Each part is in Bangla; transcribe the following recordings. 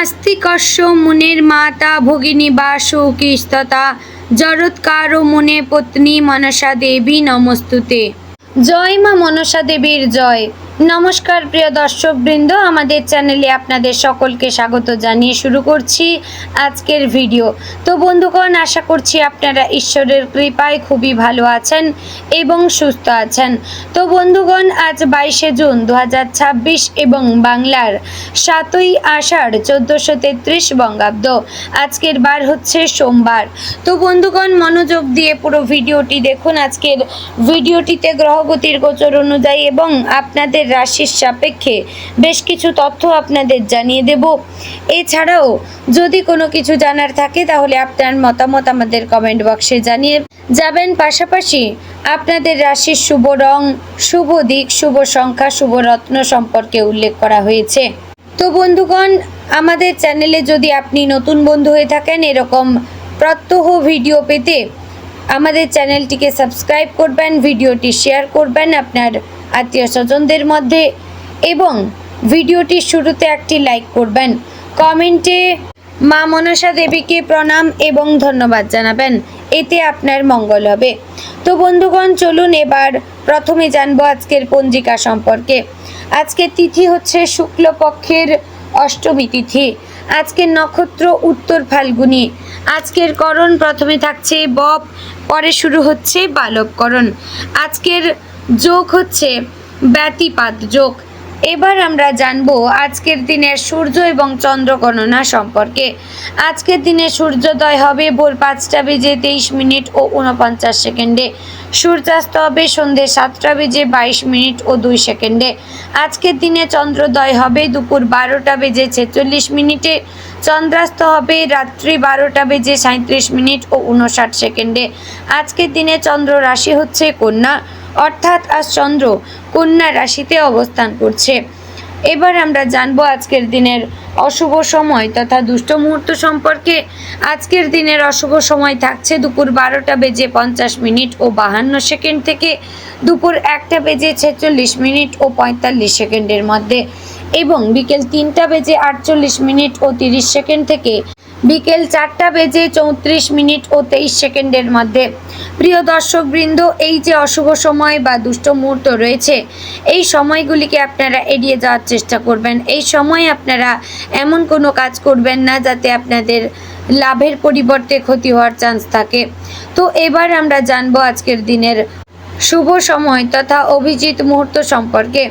আস্তিকস্য মুনির মাতা ভগিনী বা সৌকিস্ততা জরৎকারো মুনে পত্নী মনসা দেবী নমস্তুতে। জয় মা মনসা দেবীর জয়। নমস্কার প্রিয় দর্শকবৃন্দ, আমাদের চ্যানেলে আপনাদের সকলকে স্বাগত জানিয়ে শুরু করছি আজকের ভিডিও। তো বন্ধুগণ, আশা করছি আপনারা ঈশ্বরের কৃপায় খুবই ভালো আছেন এবং সুস্থ আছেন। তো বন্ধুগণ, আজ 22শে জুন 2026 এবং বাংলার 7ই আষাঢ় 1433 বঙ্গাব্দ। আজকের বার হচ্ছে সোমবার। তো বন্ধুগণ, মনোযোগ দিয়ে পুরো ভিডিওটি দেখুন। আজকের ভিডিওটিতে গ্রহগতির গোচর অনুযায়ী এবং আপনাদের রাশির সাপেক্ষে বেশ কিছু তথ্য আপনাদের জানিয়ে দেব। এছাড়াও যদি কোনো কিছু জানার থাকে তাহলে আপনার মতামত আমাদের কমেন্ট বক্সে জানিয়ে যাবেন। পাশাপাশি আপনাদের রাশির শুভ রং, শুভ দিক, শুভ সংখ্যা, শুভ রত্ন সম্পর্কে উল্লেখ করা হয়েছে। তো বন্ধুগণ, আমাদের চ্যানেলে যদি আপনি নতুন বন্ধু হয়ে থাকেন, এরকম প্রত্যহ ভিডিও পেতে আমাদের চ্যানেলটিকে সাবস্ক্রাইব করবেন, ভিডিওটি শেয়ার করবেন আপনার আত্মীয় স্বজনদের মধ্যে এবং ভিডিওটির শুরুতে একটি লাইক করবেন। কমেন্টে মা মনসা দেবীকে প্রণাম এবং ধন্যবাদ জানাবেন, এতে আপনার মঙ্গল হবে। তো বন্ধুগণ, চলুন এবার প্রথমে জানবো আজকের পঞ্জিকা সম্পর্কে। আজকের তিথি হচ্ছে শুক্লপক্ষের অষ্টমী তিথি। আজকের নক্ষত্র উত্তর ফাল্গুনী। আজকের করণ প্রথমে থাকছে বপ, পরে শুরু হচ্ছে বালবকরণ। আজকের যোগ হচ্ছে ব্যতিপাত যোগ। এবার আমরা জানবো আজকের দিনের সূর্য এবং চন্দ্র গণনা সম্পর্কে। আজকের দিনে সূর্যোদয় হবে ভোর 5টা বেজে 23 মিনিট ও 49 সেকেন্ডে। সূর্যাস্ত হবে সন্ধ্যে 7টা বেজে 22 মিনিট ও 2 সেকেন্ডে। আজকের দিনে চন্দ্রোদয় হবে দুপুর 12টা বেজে 46 মিনিটে। চন্দ্রাস্ত হবে রাত্রি 12টা বেজে 37 মিনিট ও 59 সেকেন্ডে। আজকের দিনে চন্দ্র রাশি হচ্ছে কন্যা, অর্থাৎ আজ চন্দ্র কন্যা রাশিতে অবস্থান করছে। এবার আমরা জানবো আজকের দিনের অশুভ সময় তথা দুষ্ট মুহূর্ত সম্পর্কে। আজকের দিনের অশুভ সময় থাকছে দুপুর 12টা বেজে 50 মিনিট ও 52 সেকেন্ড থেকে দুপুর 1টা বেজে 46 মিনিট ও 45 সেকেন্ডের মধ্যে এবং বিকেল 3টা বেজে 48 মিনিট ও 30 সেকেন্ড থেকে বিকেল 4টা বেজে 34 মিনিট ও 23 সেকেন্ডের মধ্যে। প্রিয় দর্শকবৃন্দ, এই যে অশুভ সময় বা দুষ্ট মুহূর্ত রয়েছে, এই সময়গুলিকে আপনারা এড়িয়ে যাওয়ার চেষ্টা করবেন। এই সময় আপনারা এমন কোনো কাজ করবেন না যাতে আপনাদের লাভের পরিবর্তে ক্ষতি হওয়ার চান্স থাকে। তো এবার আমরা জানবো আজকের দিনের শুভ সময় তথা অভিজিৎ মুহূর্ত সম্পর্কে।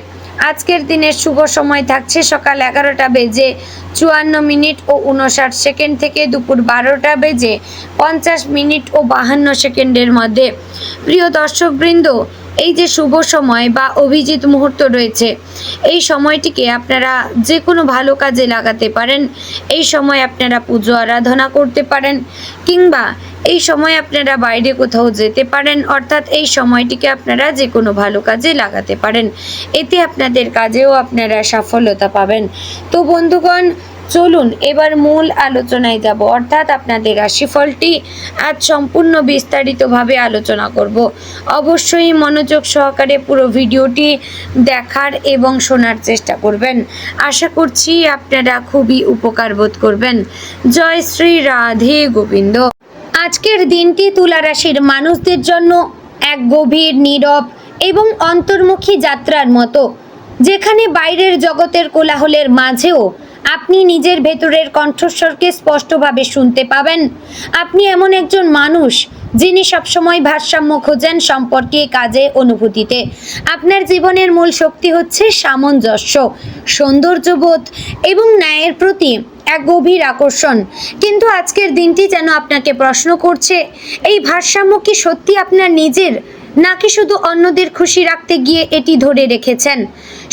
আজকের দিনের শুভ সময় থাকছে সকাল 11টা বেজে 54 মিনিট ও 59 সেকেন্ড থেকে দুপুর 12টা বেজে 50 মিনিট ও 52 সেকেন্ডের মধ্যে। প্রিয় দর্শকবৃন্দ, এই যে শুভ সময় বা অভিজিৎ মুহূর্ত রয়েছে, এই সময়টিকে আপনারা যে কোনো ভালো কাজে লাগাতে পারেন। এই সময় আপনারা পুজো আরাধনা করতে পারেন কিংবা এই সময় আপনারা বাইরে কোথাও যেতে পারেন, অর্থাৎ এই সময়টিকে আপনারা যে কোনো ভালো কাজে লাগাতে পারেন। এতে আপনাদের কাজেও আপনারা সফলতা পাবেন। তো বন্ধুগণ, চলুন এবার মূল আলোচনায় যাব, অর্থাৎ আপনাদের রাশিফলটি আজ সম্পূর্ণ বিস্তারিতভাবে আলোচনা করব। অবশ্যই মনোযোগ সহকারে পুরো ভিডিওটি দেখার এবং শোনার চেষ্টা করবেন। আশা করছি আপনারা খুবই উপকার বোধ করবেন। জয় শ্রী রাধে গোবিন্দ। আজকের দিনটি তুলা রাশির মানুষদের জন্য এক গভীর, নীরব এবং অন্তর্মুখী যাত্রার মতো, যেখানে বাইরের জগতের কোলাহলের মাঝেও আপনি নিজের ভেতরের কণ্ঠস্বরকে স্পষ্টভাবে শুনতে পাবেন। আপনি এমন একজন মানুষ যিনি সবসময় ভারসাম্য খোঁজেন সম্পর্কে, কাজে, অনুভূতিতে। আপনার জীবনের মূল শক্তি হচ্ছে সামঞ্জস্য, সৌন্দর্যবোধ এবং ন্যায়ের প্রতি এক গভীর আকর্ষণ। কিন্তু আজকের দিনটি যেন আপনাকে প্রশ্ন করছে, এই ভারসাম্য কি সত্যি আপনার নিজের, নাকি শুধু অন্যদের খুশি রাখতে গিয়ে এটি ধরে রেখেছেন?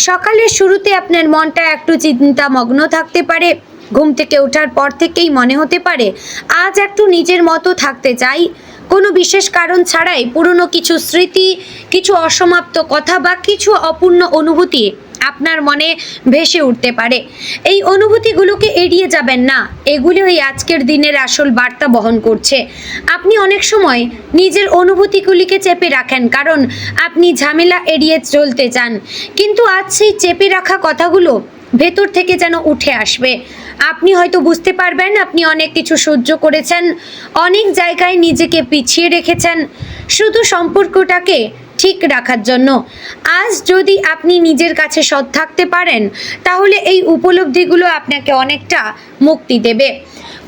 সকালের শুরুতে আপনার মনটা একটু চিন্তামগ্ন থাকতে পারে। ঘুম থেকে ওঠার পর থেকেই মনে হতে পারে আজ একটু নিজের মতো থাকতে চাই। কোনো বিশেষ কারণ ছাড়াই পুরনো কিছু স্মৃতি, কিছু অসমাপ্ত কথা বা কিছু অপূর্ণ অনুভূতি আপনার মনে ভেসে উঠতে পারে। এই অনুভূতিগুলোকে এড়িয়ে যাবেন না, এগুলোই আজকের দিনের আসল বার্তা বহন করছে। আপনি অনেক সময় নিজের অনুভূতিগুলিকে চেপে রাখেন কারণ আপনি ঝামেলা এড়িয়ে চলতে চান, কিন্তু আজ সেই চেপে রাখা কথাগুলো ভেতর থেকে যেন উঠে আসবে। আপনি হয়তো বুঝতে পারবেন আপনি অনেক কিছু সহ্য করেছেন, অনেক জায়গায় নিজেকে পিছিয়ে রেখেছেন শুধু সম্পর্কটাকে ঠিক রাখার জন্য। আজ যদি আপনি নিজের কাছে সৎ থাকতে পারেন তাহলে এই উপলব্ধিগুলো আপনাকে অনেকটা মুক্তি দেবে।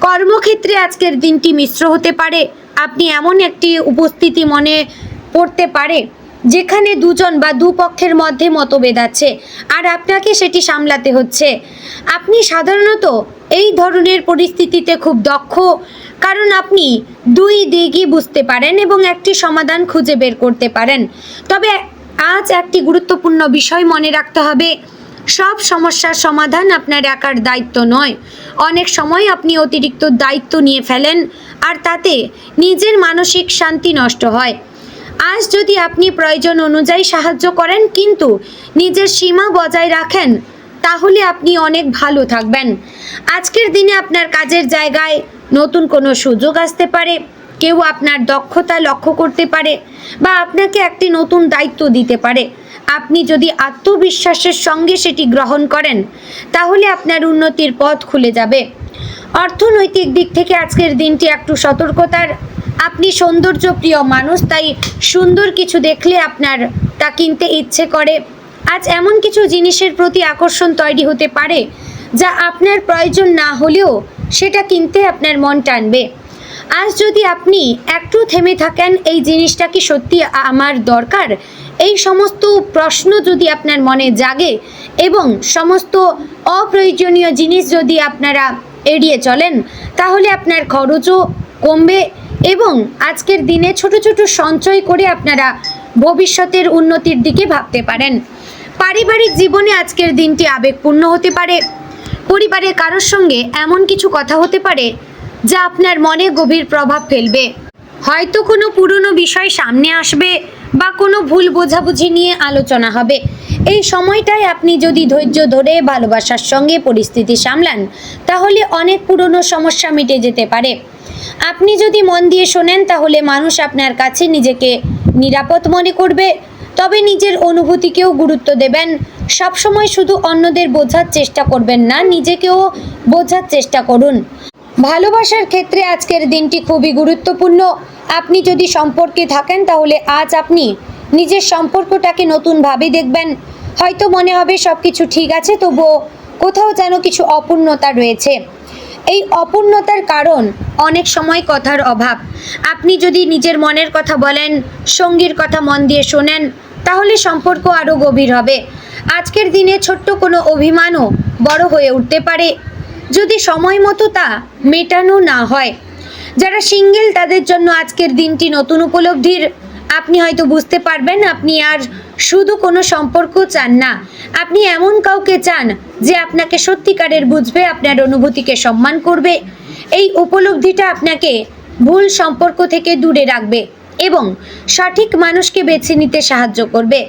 কর্মক্ষেত্রে আজকের দিনটি মিশ্র হতে পারে। আপনি এমন একটি উপস্থিতি মনে পড়তে পারে যেখানে দুজন বা দুপক্ষের মধ্যে মতভেদ আছে আর আপনাকে সেটি সামলাতে হচ্ছে। আপনি সাধারণত এই ধরনের পরিস্থিতিতে খুব দক্ষ, কারণ আপনি দুই দিকই বুঝতে পারেন এবং একটি সমাধান খুঁজে বের করতে পারেন। তবে আজ একটি গুরুত্বপূর্ণ বিষয় মনে রাখতে হবে, সব সমস্যার সমাধান আপনার একার দায়িত্ব নয়। অনেক সময় আপনি অতিরিক্ত দায়িত্ব নিয়ে ফেলেন আর তাতে নিজের মানসিক শান্তি নষ্ট হয়। আজ যদি আপনি প্রয়োজন অনুযায়ী সাহায্য করেন কিন্তু নিজের সীমা বজায় রাখেন তাহলে আপনি অনেক ভালো থাকবেন। আজকের দিনে আপনার কাজের জায়গায় নতুন কোনো সুযোগ আসতে পারে, কেউ আপনার দক্ষতা লক্ষ্য করতে পারে বা আপনাকে একটি নতুন দায়িত্ব দিতে পারে। আপনি যদি আত্মবিশ্বাসের সঙ্গে সেটি গ্রহণ করেন তাহলে আপনার উন্নতির পথ খুলে যাবে। অর্থনৈতিক দিক থেকে আজকের দিনটি একটু সতর্কতার। আপনি সৌন্দর্যপ্রিয় মানুষ, তাই সুন্দর কিছু দেখলে আপনার তা কিনতে ইচ্ছে করে। আজ এমন কিছু জিনিসের প্রতি আকর্ষণ তৈরি হতে পারে যা আপনার প্রয়োজন না হলেও সেটা কিনতে আপনার মন টানবে। আজ যদি আপনি একটু থেমে থাকেন, এই জিনিসটা কি সত্যি আমার দরকার, এই সমস্ত প্রশ্ন যদি আপনার মনে জাগে এবং সমস্ত অপ্রয়োজনীয় জিনিস যদি আপনারা এড়িয়ে চলেন তাহলে আপনার খরচও কমবে এবং আজকের দিনে ছোট ছোট সঞ্চয় করে আপনারা ভবিষ্যতের উন্নতির দিকে ভাবতে পারেন। পারিবারিক জীবনে আজকের দিনটি আবেগপূর্ণ হতে পারে। পরিবারের কারোর সঙ্গে এমন কিছু কথা হতে পারে যা আপনার মনে গভীর প্রভাব ফেলবে। হয়তো কোনো পুরনো বিষয় সামনে আসবে বা কোনো ভুল বোঝাবুঝি নিয়ে আলোচনা হবে। এই সময়টায় আপনি যদি ধৈর্য ধরে ভালোবাসার সঙ্গে পরিস্থিতি সামলান তাহলে অনেক পুরনো সমস্যা মিটে যেতে পারে। আপনি যদি মন দিয়ে শোনেন তাহলে মানুষ আপনার কাছে নিজেকে নিরাপদ মনে করবে। তবে নিজের অনুভূতিকেও গুরুত্ব দেবেন। সবসময় শুধু অন্যদের বোঝার চেষ্টা করবেন না, নিজেকেও বোঝার চেষ্টা করুন। ভালোবাসার ক্ষেত্রে আজকের দিনটি খুবই গুরুত্বপূর্ণ। আপনি যদি সম্পর্কে থাকেন তাহলে আজ আপনি নিজের সম্পর্কটাকে নতুনভাবে দেখবেন। হয়তো মনে হবে সব কিছু ঠিক আছে, তবুও কোথাও যেন কিছু অপূর্ণতা রয়েছে। এই অপূর্ণতার কারণ অনেক সময় কথার অভাব। আপনি যদি নিজের মনের কথা বলেন, সঙ্গীর কথা মন দিয়ে শোনেন তাহলে সম্পর্ক আরও গভীর হবে। আজকের দিনে ছোট্ট কোনো অভিমানও বড় হয়ে উঠতে পারে যদি সময় মতো তা মেটানো না হয়। যারা সিঙ্গেল তাদের জন্য আজকের দিনটি নতুন উপলব্ধির। আপনি হয়তো বুঝতে পারবেন আপনি আর শুধু কোনো সম্পর্ক চান না, আপনি এমন কাউকে চান যে আপনাকে সত্যিকারের বুঝবে, আপনার অনুভূতিকে সম্মান করবে। এই উপলব্ধিটা আপনাকে ভুল সম্পর্ক থেকে দূরে রাখবে এবং সঠিক মানুষকে বেছে নিতে সাহায্য করবে।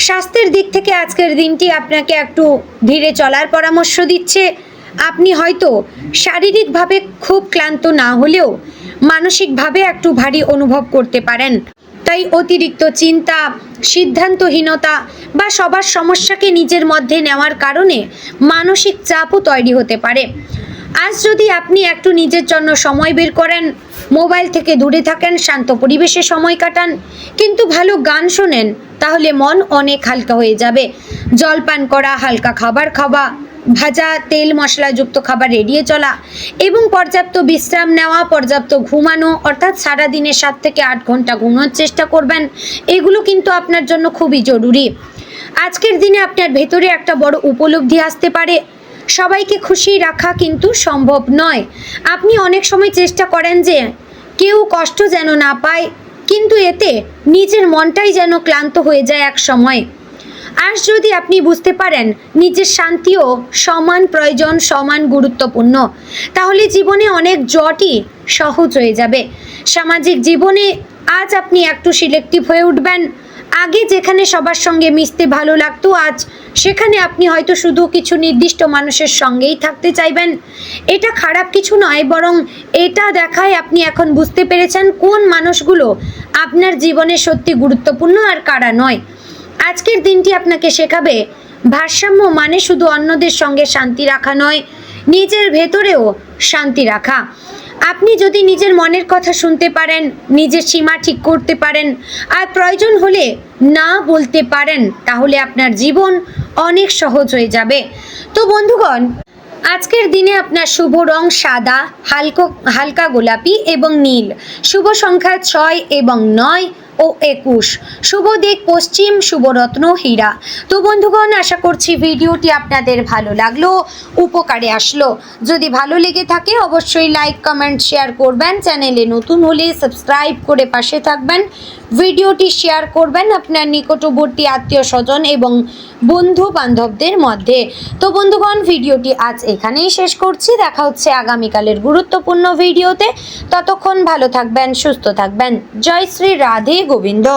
স্বাস্থ্যের দিক থেকে আজকের দিনটি আপনাকে একটু ধীরে চলার পরামর্শ দিচ্ছে। আপনি হয়তো শারীরিকভাবে খুব ক্লান্ত না হলেও মানসিকভাবে একটু ভারী অনুভব করতে পারেন। তাই অতিরিক্ত চিন্তা, সিদ্ধান্তহীনতা বা সবার সমস্যাকে নিজের মধ্যে নেওয়ার কারণে মানসিক চাপও তৈরি হতে পারে। আজ যদি আপনি একটু নিজের জন্য সময় বের করেন, মোবাইল থেকে দূরে থাকেন, শান্ত পরিবেশে সময় কাটান, কিন্তু ভালো গান শোনেন তাহলে মন অনেক হালকা হয়ে যাবে। জলপান করা, হালকা খাবার খাওয়া, ভাজা তেল মশলাযুক্ত খাবার এড়িয়ে চলা এবং পর্যাপ্ত বিশ্রাম নেওয়া, পর্যাপ্ত ঘুমানো, অর্থাৎ সারাদিনে 7 থেকে 8 ঘন্টা ঘুমানোর চেষ্টা করবেন। এগুলো কিন্তু আপনার জন্য খুবই জরুরি। আজকের দিনে আপনার ভেতরে একটা বড় উপলব্ধি আসতে পারে। সবাইকে খুশি রাখা কিন্তু সম্ভব নয়। আপনি অনেক সময় চেষ্টা করেন যে কেউ কষ্ট যেন না পায়, কিন্তু এতে নিজের মনটাই যেন ক্লান্ত হয়ে যায় এক সময়। আজ যদি আপনি বুঝতে পারেন নিজের শান্তিও সমান প্রয়োজন, সমান গুরুত্বপূর্ণ, তাহলে জীবনে অনেক জটই সহজ হয়ে যাবে। সামাজিক জীবনে আজ আপনি একটু সিলেক্টিভ হয়ে উঠবেন। আগে যেখানে সবার সঙ্গে মিশতে ভালো লাগতো, আজ সেখানে আপনি হয়তো শুধু কিছু নির্দিষ্ট মানুষের সঙ্গেই থাকতে চাইবেন। এটা খারাপ কিছু নয়, বরং এটা দেখায় আপনি এখন বুঝতে পেরেছেন কোন মানুষগুলো আপনার জীবনে সত্যি গুরুত্বপূর্ণ আর কারা নয়। আজকের দিনটি আপনাকে শেখাবে ভারসাম্য মানে শুধু অন্যদের সঙ্গে শান্তি রাখা নয়, নিজের ভেতরেও শান্তি রাখা। আপনি যদি নিজের মনের কথা শুনতে পারেন, নিজের সীমা ঠিক করতে পারেন আর প্রয়োজন হলে না বলতে পারেন, তাহলে আপনার জীবন অনেক সহজ হয়ে যাবে। তো বন্ধুগণ, আজকের দিনে আপনার শুভ রং সাদা, হালকা গোলাপি এবং নীল। শুভ সংখ্যা 6 এবং 9 ও 21। শুভ দিক পশ্চিম, শুভ রত্ন হীরা। তো বন্ধুগণ, আশা করছি ভিডিওটি আপনাদের ভালো লাগলো, উপকারে আসলো। যদি ভালো লেগে থাকে অবশ্যই লাইক, কমেন্ট, শেয়ার করবেন। চ্যানেলে নতুন হলে সাবস্ক্রাইব করে পাশে থাকবেন। ভিডিওটি শেয়ার করবেন আপনার নিকটবর্তী আত্মীয় স্বজন এবং বন্ধু বান্ধবদের মধ্যে। তো বন্ধুগণ, ভিডিওটি আজ এখানেই শেষ করছি। দেখা হচ্ছে আগামীকালের গুরুত্বপূর্ণ ভিডিওতে। ততক্ষণ ভালো থাকবেন, সুস্থ থাকবেন। জয় শ্রী রাধে গোবিন্দ।